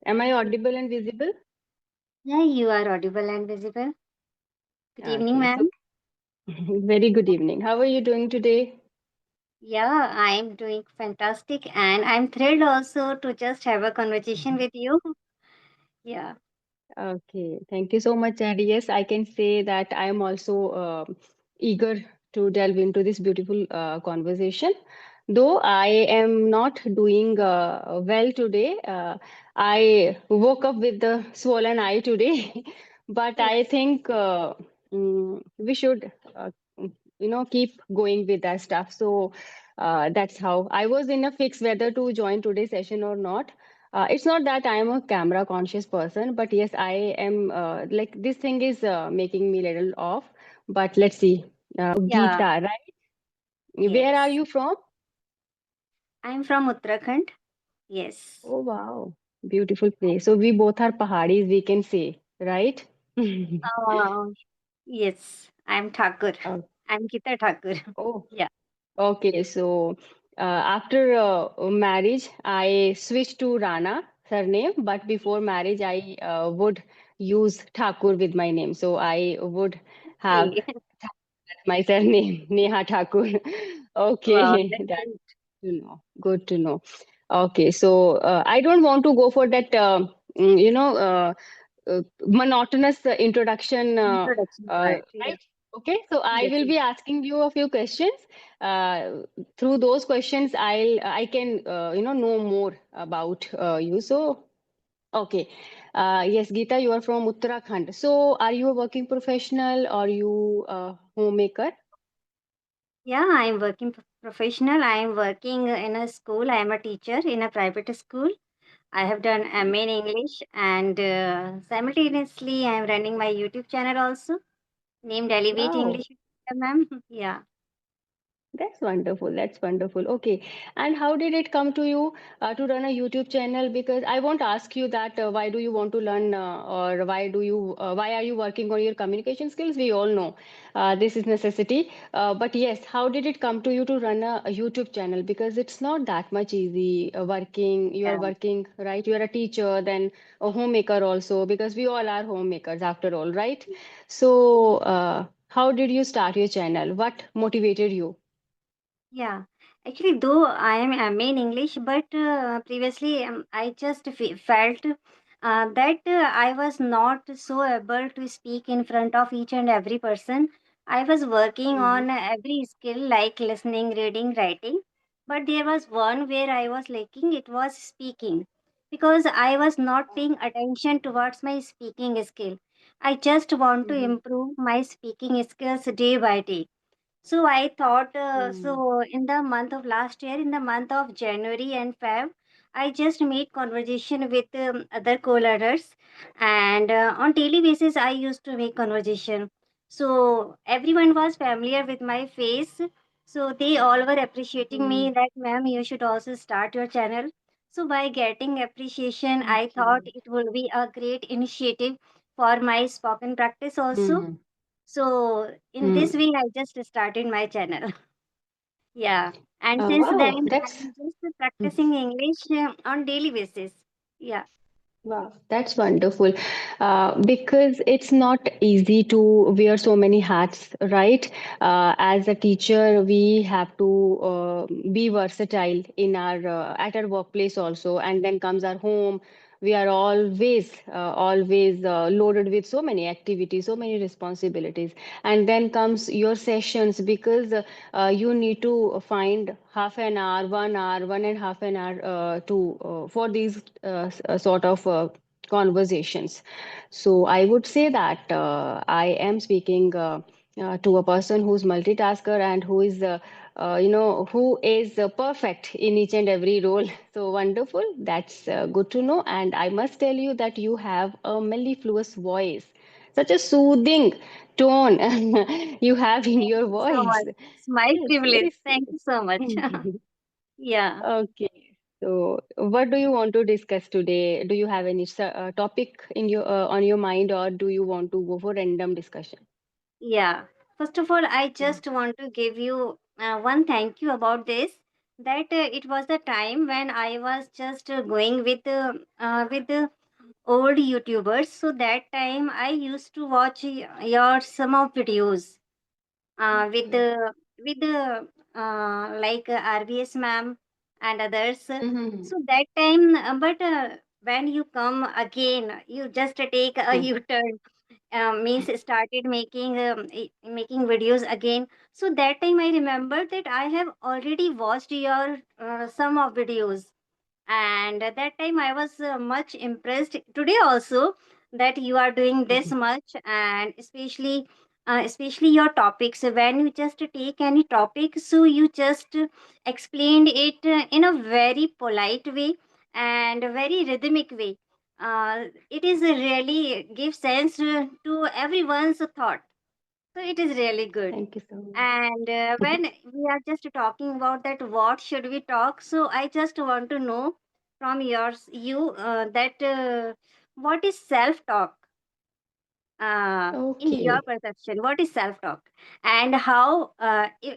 Am I audible and visible? Yeah, you are audible and visible. Good evening, Okay, so ma'am. very good evening. How are you doing today? Yeah, I'm doing fantastic and I'm thrilled also to just have a conversation with you. Yeah, Okay, thank you so much. And yes, I can say that I am also eager to delve into this beautiful conversation. Though I am not doing well today, I woke up with the swollen eye today, but oh, I think we should, keep going with that stuff. So that's how I was in a fix whether to join today's session or not. It's not that I am a camera conscious person, but yes, I am like this thing is making me little off. But let's see. yeah, Geeta, right? Where are yes. you from? I'm from Uttarakhand. Yes. Oh, wow. Beautiful place. So we both are Pahadis, we can say, right? Uh, yes, I'm Thakur. Uh, I'm Gita Thakur. oh, Yeah. okay. So after marriage, I switched to Rana surname, but before marriage, I would use Thakur with my name. So I would have Okay. my surname, Neha Thakur. Wow, Okay, that's that's great. good to know. Good to know. Okay, so I don't want to go for that, monotonous introduction, Introduction part. Yeah. right? Okay, so I Yes, will yes. be asking you a few questions. Through those questions, I can know more about you. So okay, yes, Geeta, you are from Uttarakhand. So are you a working professional or you a homemaker? Yeah, I'm working professional. I'm working in a school. I am a teacher in a private school. I have done MA in English and simultaneously I am running my YouTube channel also named Elevate Wow. English with Geeta, ma'am. Yeah. That's wonderful. That's wonderful. Okay. And how did it come to you to run a YouTube channel? Because I won't ask you that why do you want to learn or why are you working on your communication skills? We all know this is necessity. But yes, how did it come to you to run a YouTube channel? Because it's not that much easy working. You are Yeah. working, right? You are a teacher, then a homemaker also, because we all are homemakers after all, right? So, how ddid you start your channel? What motivated you? Yeah, actually, though I am MA in English, but previously I just felt that I was not so able to speak in front of each and every person. I was working Mhm. on every skill like listening, reading, writing, but there was one where I was lacking. It was speaking because I was not paying attention towards my speaking skill. I just want to Mhm. improve my speaking skills day by day, so I thought, Mm. so in the month of last year, in the month of January and Feb, I just made conversation with other co-learners, and on daily basis, I used to make conversation. So everyone was familiar with my face. So they all were appreciating Mm. me that, ma'am, you should also start your channel. So by getting appreciation, I thought Okay. it will be a great initiative for my spoken practice also. Mm. So in this Mm. way, I just started my channel. Yeah. And since then, Wow, that's I'm just practicing English on daily basis. Yeah. wow, that's wonderful. Because it's not easy to wear so many hats, right? As a teacher, we have to be versatile in our at our workplace also, and then comes our home. We are always loaded with so many activities, so many responsibilities, and then comes your sessions because you need to find half an hour, 1 hour, 1.5 an hour to for these sort of conversations. So I would say that I am speaking to a person who's multitasker and who is perfect in each and every role. So wonderful. That's good to know. And I must tell you that you have a mellifluous voice, such a soothing tone you have in Thank your you so voice. much. It's my Yes, privilege. very Thank you so much. sweet. Yeah. Okay. So, what do you want to discuss today? Do you have any topic in your on your mind, or do you want to go for random discussion? Yeah. First of all, I Mm. just want to give you one thank you about this. that it was the time when I was just going with old YouTubers. So that time I used to watch your some of videos with Okay. the like RBS ma'am and others. Mm-hmm. So that time, but when you come again, you just take a U-turn. Means started making making videos again. So that time I remember that I have already watched your some of videos, and at that time I was much impressed today also that you are doing this much, and especially your topics. When you just take any topic, so you just explained it in a very polite way and a very rhythmic way. It is really give sense to everyone's thought, so it is really good. Thank you so much. And when we are just talking about that, what should we talk? So I just want to know from you that what is self-talk in your Okay. perception? What is self-talk, and how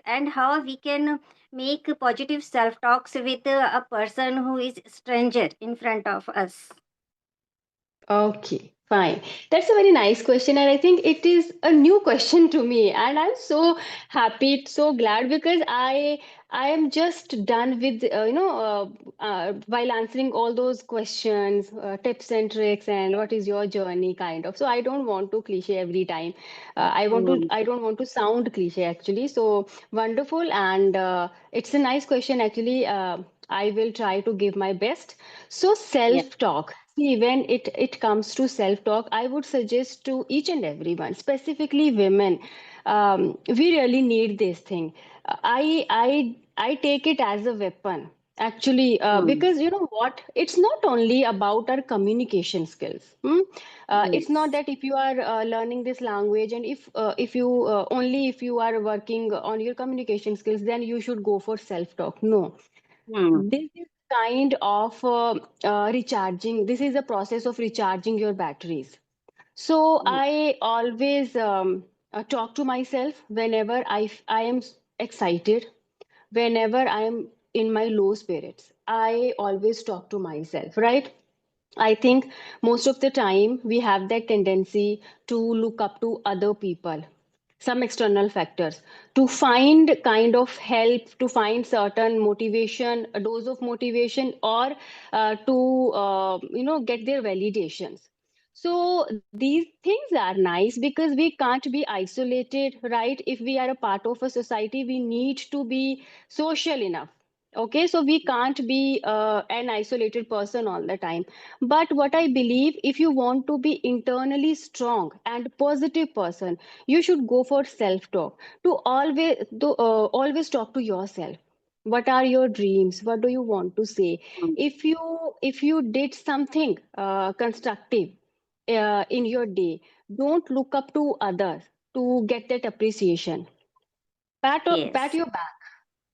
and how we can make positive self-talks with a person who is stranger in front of us? Okay, fine. That's a very nice question, and I think it is a new question to me, and I'm so happy, so glad because I am just done with while answering all those questions, tips and tricks, and what is your journey, kind of. So I don't want to cliche every time. Mm, I don't want to sound cliche actually. So wonderful, and it's a nice question actually. I will try to give my best. So yeah. self-talk. See, when it comes to self-talk, I would suggest to each and everyone, specifically women, we really need this thing. I take it as a weapon, actually, Mm, because you know what? It's not only about our communication skills. It's not yes. that if you are learning this language and if you only if you are working on your communication skills, then you should go for self-talk. No, Mm, this is kind of recharging. This is a process of recharging your batteries. So mm, I always talk to myself whenever I am excited, whenever I am in my low spirits. I always talk to myself, right? I think most of the time we have that tendency to look up to other people, some external factors, to find kind of help, to find certain motivation, a dose of motivation, or to get their validations. So these things are nice because we can't be isolated, right? If we are a part of a society, we need to be social enough. Okay, so we can't be an isolated person all the time. But what I believe, if you want to be internally strong and positive person, you should go for self talk. To always talk to yourself. What are your dreams? What do you want to say? mm, If you did something constructive in your day, don't look up to others to get that appreciation. Pat yes. your back,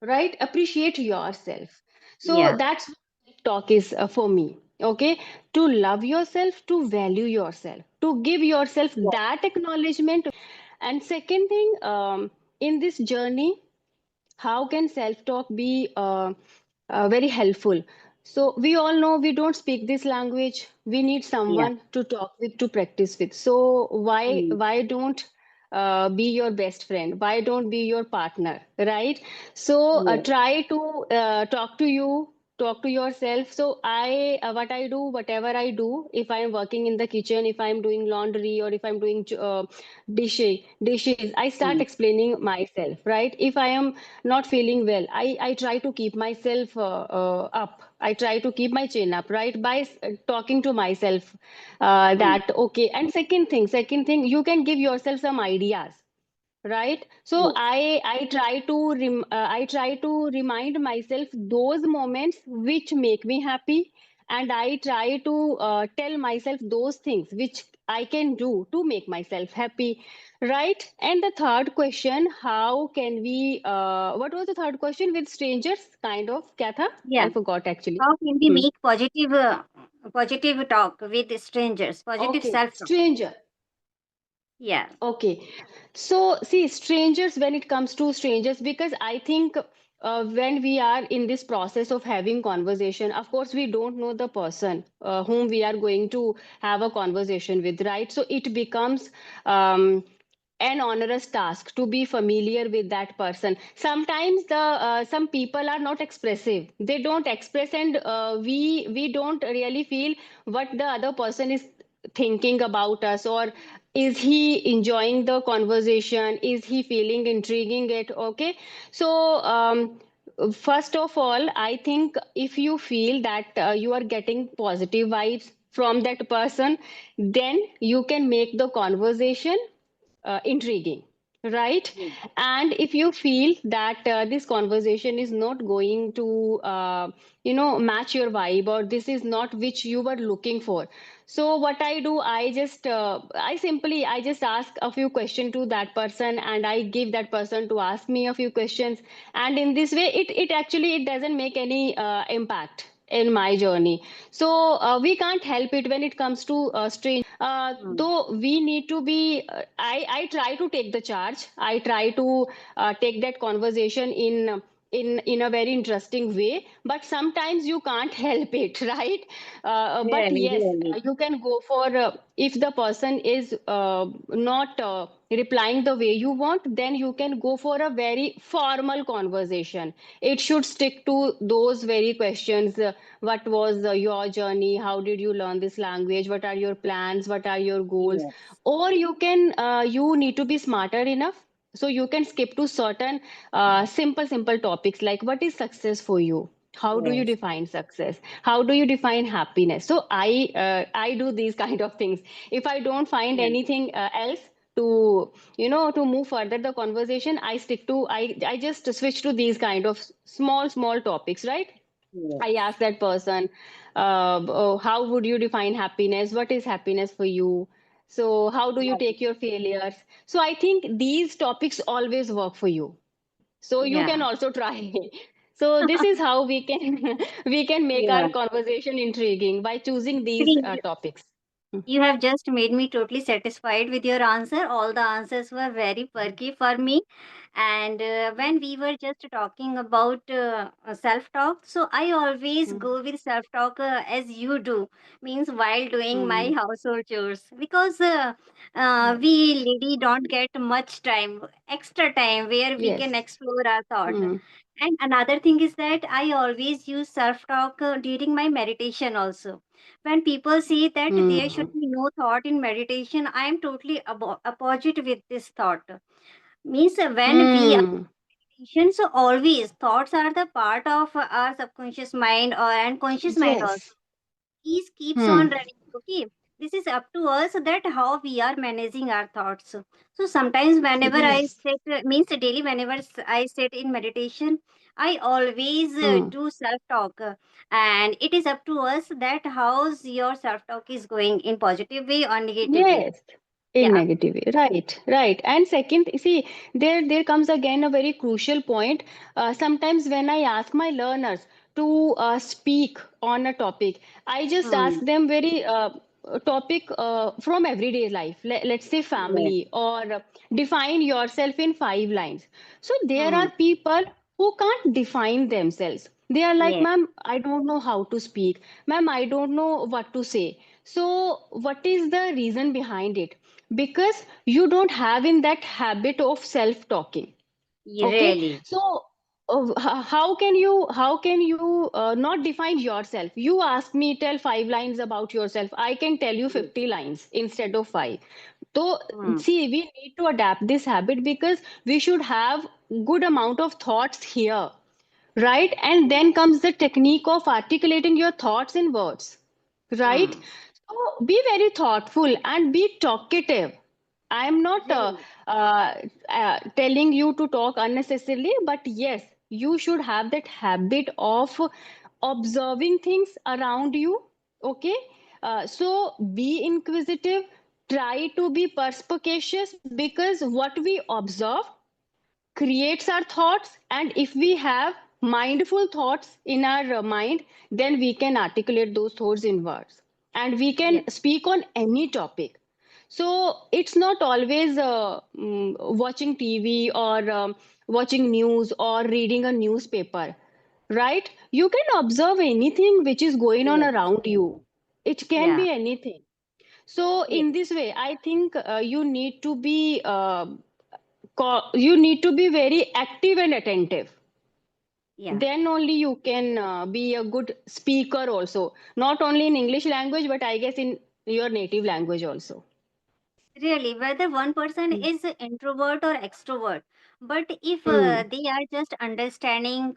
right? Appreciate yourself. So Yeah. that's what talk is for me. Okay, to love yourself, to value yourself, to give yourself Yeah. that acknowledgement. And second thing, in this journey, how can self-talk be very helpful? So we all know we don't speak this language. We need Yeah. someone to talk with, to practice with. So why Mm, why don't be your best friend? Why don't be your partner, right? So yeah. try to talk to you, talk to yourself. So what I do, whatever I do, if I am working in the kitchen, if I am doing laundry, or if I'm doing dishes, I start Mm, explaining myself, right? If I am not feeling well, I try to keep myself up. I try to keep my chin up, right? By talking to myself mm, that, okay. And second thing, you can give yourself some ideas, right? So yes. I try to remind myself those moments which make me happy, and I try to tell myself those things which I can do to make myself happy, right? And the third question, how can we what was the third question? With strangers, kind of, kya tha? Yeah. I forgot actually. How can we Hmm. make positive talk with strangers? Positive Okay, self talk. stranger. Yeah. Okay. So, see, strangers, when it comes to strangers, because I think when we are in this process of having conversation, of course we don't know the person whom we are going to have a conversation with, right? So it becomes um, an onerous task to be familiar with that person. Sometimes the some people are not expressive, they don't express, and we don't really feel what the other person is thinking about us, or is he enjoying the conversation, is he feeling intriguing it, okay? So first of all, I think if you feel that you are getting positive vibes from that person, then you can make the conversation intriguing, right? Yes. And if you feel that this conversation is not going to match your vibe, or this is not which you were looking for, so what I do, I just ask a few questions to that person, and I give that person to ask me a few questions. And in this way, it actually it doesn't make any impact in my journey. So we can't help it when it comes to Mm. though we need to be I try to take the charge, I try to take that conversation in a very interesting way, but sometimes you can't help it, right? But Really, yes, really. you can go for if the person is not replying the way you want, then you can go for a very formal conversation. It should stick to those very questions. What was your journey? How did you learn this language? What are your plans? What are your goals? Yes. Or you need to be smarter enough, so you can skip to certain simple topics, like what is success for you? How do you Yes. define success? How do you define happiness? So I do these kind of things. If I don't find Yeah. anything else to to move further the conversation, I just switch to these kind of small topics, right? I Yes. ask that person, how would you define happiness? What is happiness for you? So, how do you Yeah. take your failures? So, I think these topics always work for you. So, you can Yeah. also try. So, this is how we can we can make Yeah. our conversation intriguing by choosing these Actually, topics. you have just made me totally satisfied with your answer. All the answers were very perky for me. And when we were just talking about self talk, so I always Mm, go with self talk as you do, means while doing my mm, household chores. Because yes, we lady don't get much time, extra time where we can yes. explore our thought. Mm, And another thing is that I always use self talk during my meditation also. When people say that there should mm, be no thought in meditation, I am totally opposite with this thought. Means when we are mm, in meditation, so always thoughts are the part of our subconscious mind or and conscious mind also. yes. These keeps on Mm, running. Okay, this is up to us that how we are managing our thoughts. So sometimes whenever I yes. sit, means daily whenever I sit in meditation, I always Mm. do self talk, and it is up to us that how's your self talk is going in positive way or negative way. Yes, in Yeah. negative way. Right, right. And second, see, there comes again a very crucial point. Sometimes when I ask my learners to speak on a topic, I just ask Hmm. them very topic from everyday life. Let's say Yes. family, or define yourself in 5 lines. So there Hmm. are people who can't define themselves. They are like, Yes. ma'am, I don't know how to speak. Ma'am, I don't know what to say. So, what is the reason behind it? Because you don't have in that habit of self-talking. Okay, Really. so how can you not define yourself? You ask me, tell 5 lines about yourself. I can tell you Yes. 50 lines instead of five. So Hmm. see, we need to adapt this habit, because we should have good amount of thoughts here, right? And then Yes. comes the technique of articulating your thoughts in words, right? Hmm. So be very thoughtful and be talkative. I am not Really. telling you to talk unnecessarily, but yes, you should have that habit of observing things around you. Okay, so be inquisitive, try to be perspicacious, because what we observe creates our thoughts, and if we have mindful thoughts in our mind, then we can articulate those thoughts in words, and we can Yes. speak on any topic. So it's not always watching TV or watching news or reading a newspaper, right? You can observe anything which is going on Yes. around you. It can Yeah. be anything. So Yes. in this way, I think you need to be you need to be very active and attentive. Yeah. Then only you can be a good speaker also, not only in English language, but I guess in your native language also. Really, whether one person Mm. is introvert or extrovert, but if Mm. they are just understanding,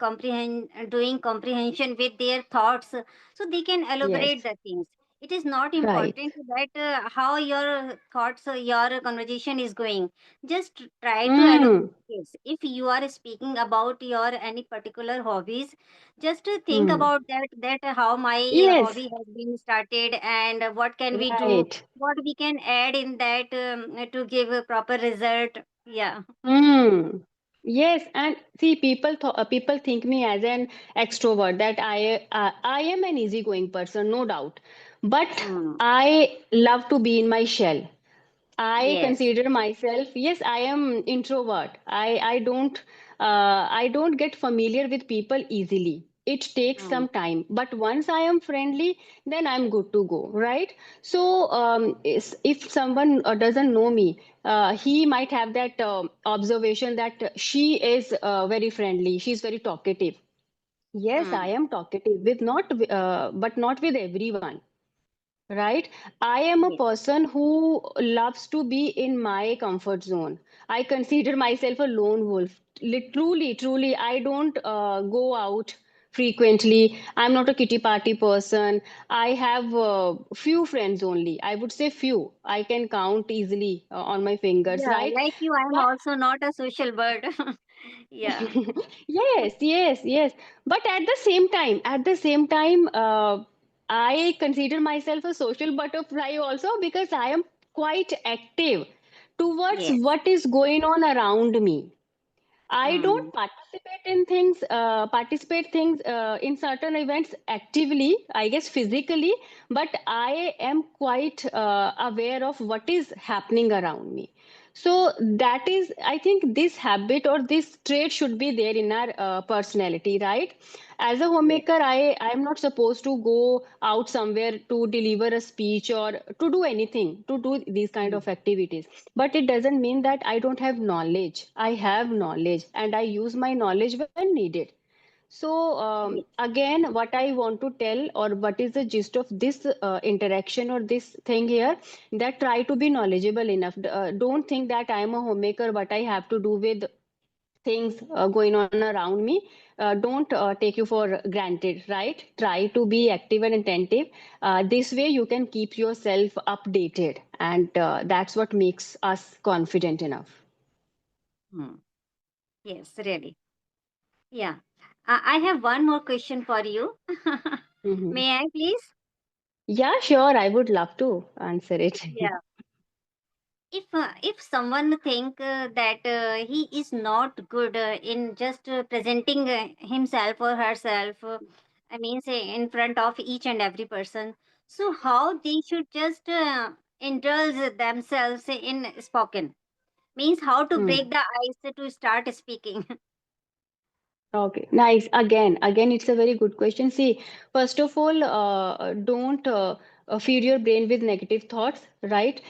doing comprehension with their thoughts, so they can elaborate Yes, the things. It is not right. important that how your thoughts, your conversation is going. Just try to elaborate Mm. this. If you are speaking about your any particular hobbies, just think Mm. about that how my Yes, hobby has been started and what can we do, right. what we can add in that to give a proper result. Yeah. Hmm. Yes, and see, people think me as an extrovert that I am an easygoing person, no doubt. But Hmm. I love to be in my shell. I Yes. consider myself, yes, I am introvert. I don't get familiar with people easily. It takes Hmm. some time, but once I am friendly, then I'm good to go, right? So if someone doesn't know me, he might have that observation that she is very friendly, she's very talkative. Yes, I Hmm. am talkative with not, but not with everyone, right? I am a Yes. person who loves to be in my comfort zone. I consider myself a lone wolf. Truly, I don't go out frequently. I'm not a kitty party person. I have few friends only. I would say few. I can count easily on my fingers, Yeah, right? like you, I am But also not a social bird. Yeah. yes. But at the same time, I consider myself a social butterfly also because I am quite active towards Yes. what is going on around me. I Hmm. don't participate things in certain events actively, I guess physically, but I am quite aware of what is happening around me. So that is, I think, this habit or this trait should be there in our personality, right? As a Yes. homemaker, I am not supposed to go out somewhere to deliver a speech or to do anything, to do these kind Hmm. of activities. But it doesn't mean that I don't have knowledge. I have knowledge and I use my knowledge when needed. So, Yes. again, what I want to tell, or what is the gist of this interaction or this thing here, that try to be knowledgeable enough. Don't think that I am a homemaker, what I have to do with things going on around me. Don't take you for granted, right? Try to be active and attentive. This way, you can keep yourself updated, and that's what makes us confident enough. Hmm. Yes, really. Yeah. I have one more question for you. Mhm. May I please? Yeah, sure. I would love to answer it. Yeah. If someone think that he is not good in just presenting himself or herself, I mean say in front of each and every person, so how they should just indulge themselves in spoken, means how to Hmm. break the ice to start speaking. Okay, nice. Again, it's a very good question. See, first of all, don't feed your brain with negative thoughts, right?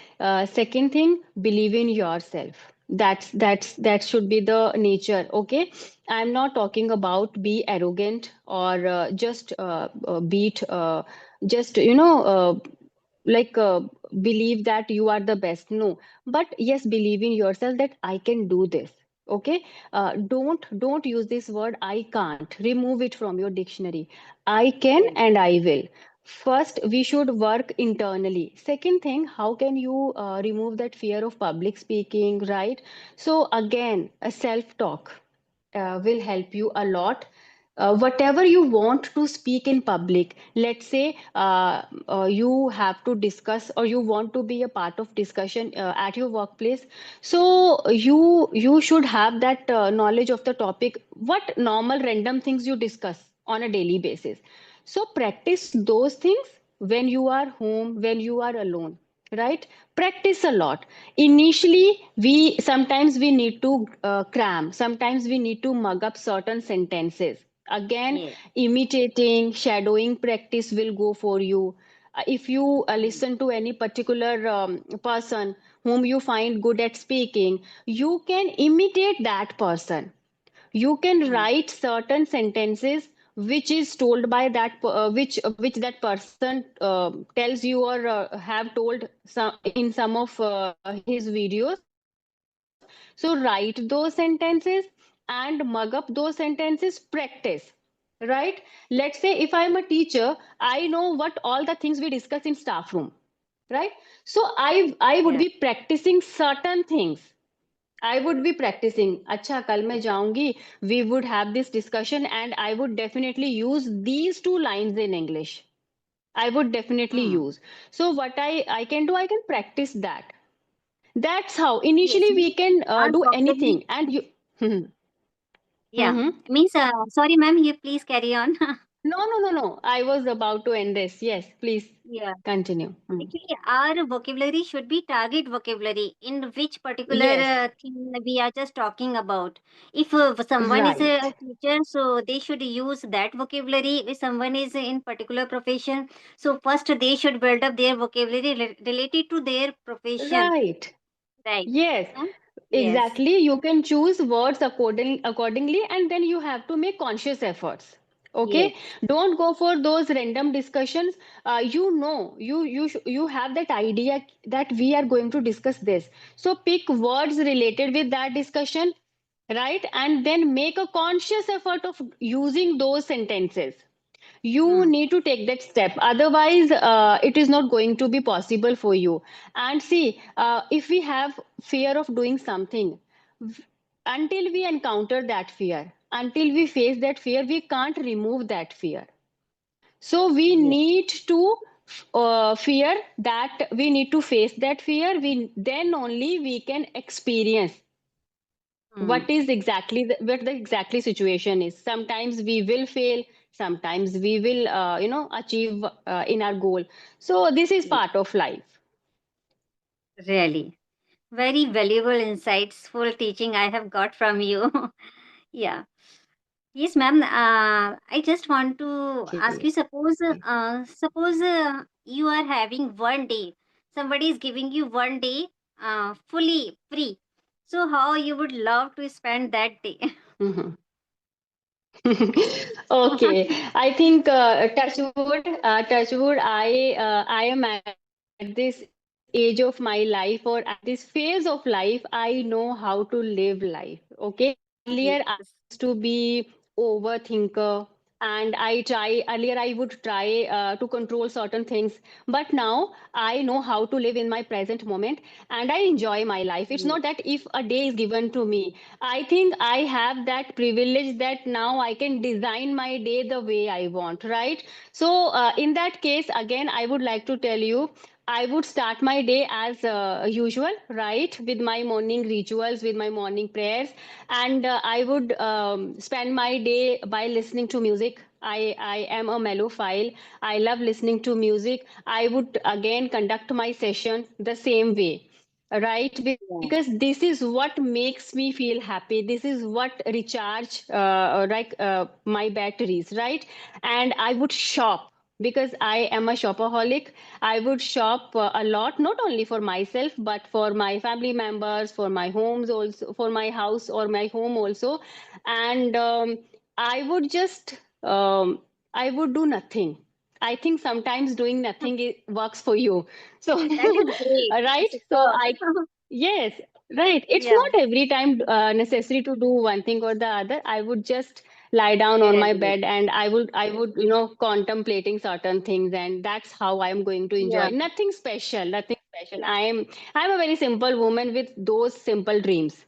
Second thing, believe in yourself. That should be the nature. Okay, I'm not talking about be arrogant or just beat, just like believe that you are the best. No, but yes, believe in yourself that I can do this. Okay, don't use this word I can't. Remove it from your dictionary. I can Yes. and I will. First, we should work internally. Second thing, how can you remove that fear of public speaking, right? So again, a self talk will help you a lot. Whatever you want to speak in public, let's say you have to discuss or you want to be a part of discussion at your workplace, so you should have that knowledge of the topic, what normal random things you discuss on a daily basis. So practice those things when you are home, when you are alone. right? Practice a lot. Initially, we sometimes we need to cram, sometimes we need to mug up certain sentences. Again, Yes. imitating, shadowing practice will go for you. If you Mm. listen to any particular person whom you find good at speaking, you can imitate that person. You can Mm. write certain sentences which is told by which that person tells you or have told in some of his videos. So write those sentences and mug up those sentences. Practice, right? Let's say if I'm a teacher, I know what all the things we discuss in staff room, right? So I would be Yeah. practicing certain things. I would be practicing. अच्छा कल मैं जाऊंगी. We would have this discussion, and I would definitely use these two lines in English. I would definitely Mm. use. So what I can do, I can practice that. That's how Yes. initially we Means can our do vocabulary. anything. And you. Yeah. Mm-hmm. Means, sorry, ma'am, you please carry on. No. I was about to end this. Yes, please Yeah. continue. Mm. Actually, our vocabulary should be target vocabulary in which particular Yes, thing we are just talking about. If someone is a right, teacher, so they should use that vocabulary. If someone is in particular profession, so first they should build up their vocabulary related to their profession. right. Right. Yes, Huh? Yes. exactly. You can choose words accordingly, and then you have to make conscious efforts. Okay, Yes. don't go for those random discussions. You have that idea that we are going to discuss this. So pick words related with that discussion, right? And then make a conscious effort of using those sentences. You Hmm. need to take that step, otherwise it is not going to be possible for you. And see, if we have fear of doing something, until we encounter that fear, until we face that fear, we can't remove that fear. So we Yes. need to fear that, we need to face that fear. We then only we can experience Hmm. what the exactly situation is. Sometimes we will fail, sometimes we will achieve in our goal. So this is Yes. part of life. Really. Very valuable insights, full teaching I have got from you. Yeah. Yes, ma'am. I just want to ask Okay. you. Suppose you are having one day. Somebody is giving you one day, fully free. So how you would love to spend that day? Mhm. Okay, I think touch wood. I am at this age of my life, or at this phase of life. I know how to live life. Okay, earlier I used to Yes. be overthinker, and earlier I would try to control certain things, but now I know how to live in my present moment, and I enjoy my life. It's Yes. not that if a day is given to me, I think I have that privilege that now I can design my day the way I want, right? So, in that case, again, I would like to tell you, I would start my day as usual, right? With my morning rituals, with my morning prayers, and I would spend my day by listening to music. I am a mellophile. I love listening to music. I would again conduct my session the same way, right? Because Yeah. this is what makes me feel happy. This is what recharge my batteries, right? And I would shop because I am a shopaholic. I would shop a lot, not only for myself but for my family members, for my homes also, for my house or my home also. And I would just I would do nothing. I think sometimes doing nothing works for you. So, That is great. right? So Superb. yes, right. It's Yeah. not every time necessary to do one thing or the other. I would just lie down on my Really. Really. bed, and I would, contemplating certain things, and that's how I'm going to enjoy. Yeah. Nothing special, nothing special. I'm a very simple woman with those simple dreams.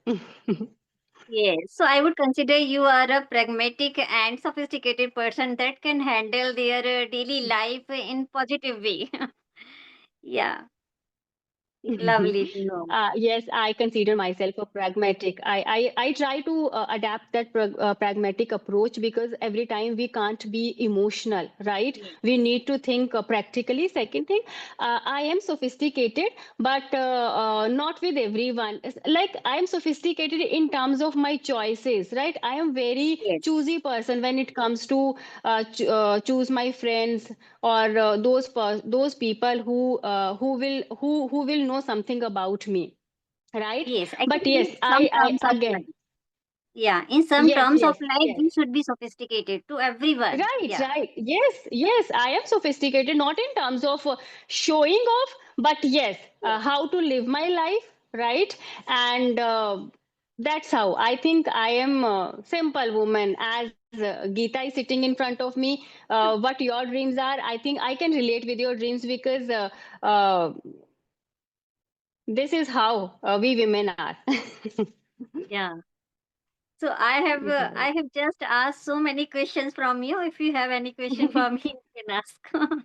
Yes. So I would consider you are a pragmatic and sophisticated person that can handle their daily life in positive way. Yeah. Lovely to know. Yes, I consider myself a pragmatic. I try to adapt that pragmatic approach because every time we can't be emotional, right? Yes. We need to think practically. Second thing, I am sophisticated, but not with everyone. Like I am sophisticated in terms of my choices, right? I am very Yes. choosy person when it comes to choose my friends or those people who will know something about me, right? Yes. But Actually, in yes, some I terms of again, life. Yeah. In some yes, terms of yes, life, yes. we should be sophisticated to everyone. Right, Yeah. right. Yes, yes, I am sophisticated, not in terms of showing off, but yes, Yes. how to live my life, right? And that's how I think I am a simple woman. As Geeta is sitting in front of me, what your dreams are, I think I can relate with your dreams because this is how we women are. Yeah. So I have just asked so many questions from you. If you have any question for me, you can ask.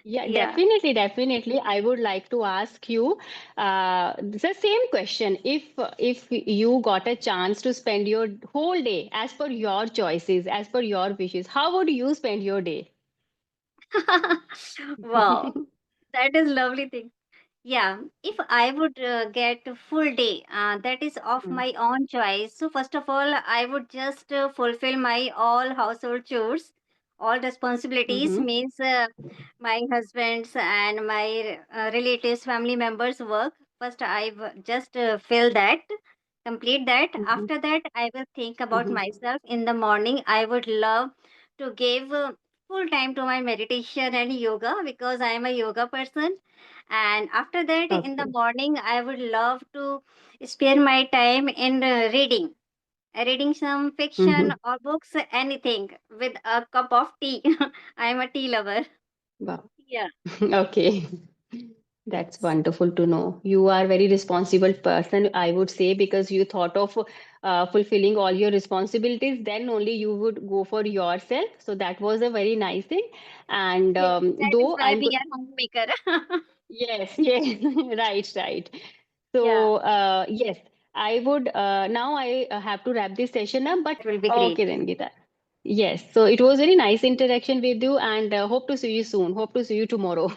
Yeah, Yeah. definitely, definitely. I would like to ask you the same question. If you got a chance to spend your whole day as per your choices, as per your wishes, how would you spend your day? Wow. That is lovely thing. Yeah, if I would get a full day, that is of Mhm, my own choice. So first of all, I would just fulfill my all household chores, all responsibilities. mhm, Means my husband's and my relatives, family members' work. First, just fill that, complete that. mhm, After that, I will think about mhm. myself. In the morning, I would love to give full time to my meditation and yoga because I am a yoga person. And after that, in the Okay. morning, I would love to spare my time in reading some fiction Mhm. or books, anything with a cup of tea. I am a tea lover. Wow. Yeah. Okay. That's wonderful to know. You are very responsible person, I would say, because you thought of fulfilling all your responsibilities. Then only you would go for yourself. So that was a very nice thing. And Yes, that is though why we are homemaker. yes, yes, right, right. Yeah, So yes, I would now I have to wrap this session up. But that will be great. okay then, Geeta. Yes. So it was very nice interaction with you, and hope to see you soon. Hope to see you tomorrow.